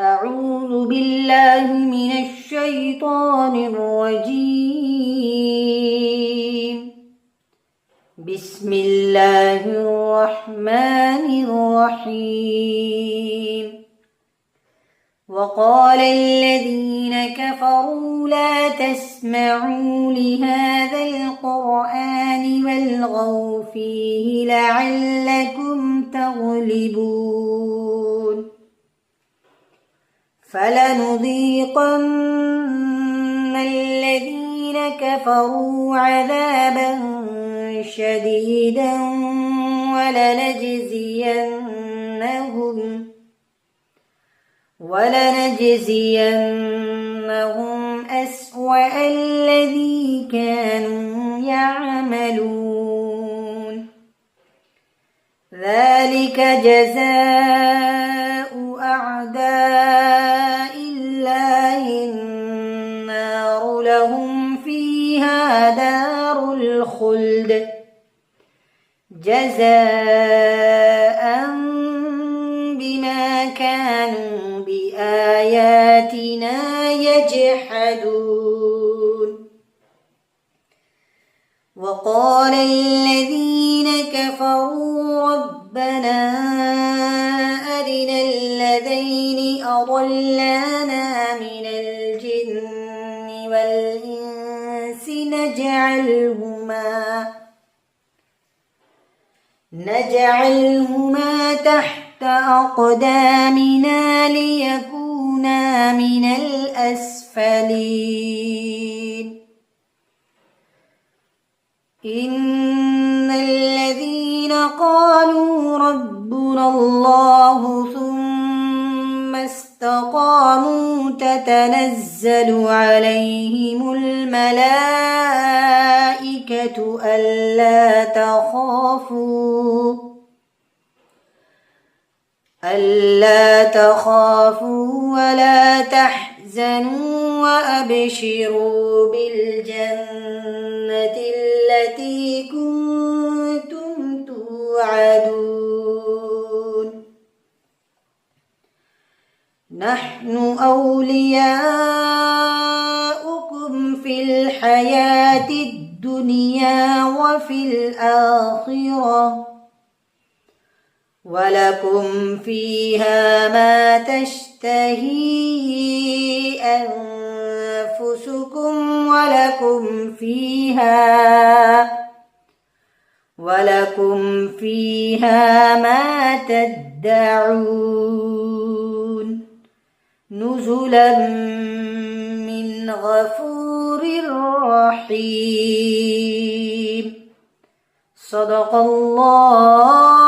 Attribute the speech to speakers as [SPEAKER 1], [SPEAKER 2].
[SPEAKER 1] أعوذ بالله من الشيطان الرجيم. بسم الله الرحمن الرحيم. وقال الذين كفروا لا تسمعوا لهذا القرآن والغوا فيه لعلكم تغلبون. فلنذيقن الذين كفروا عذابا شديدا ولنجزينهم أسوأ الذي كانوا يعملون. ذلك جزاء أعداء الله النار لهم فيها دار الخلد جزاء بما كانوا بآياتنا يجحدون. وقال الذين كفروا ربنا أرنا الذين أضلانا من الجن والإنس نجعلهما تحت أقدامنا ليكونا من الأسفلين. إن الذين قالوا ربنا الله ثم استقاموا تتنزل عليهم الملائكة ألا تخافوا ولا تحزنوا وأبشروا بالجنة التي كنتم توعدون. نحن أولياؤكم في الحياة الدنيا وفي الآخرة ولكم فيها ما تشتهي أنفسكم ولكم فيها ما تدعون. نزلا من غفور رحيم. صدق الله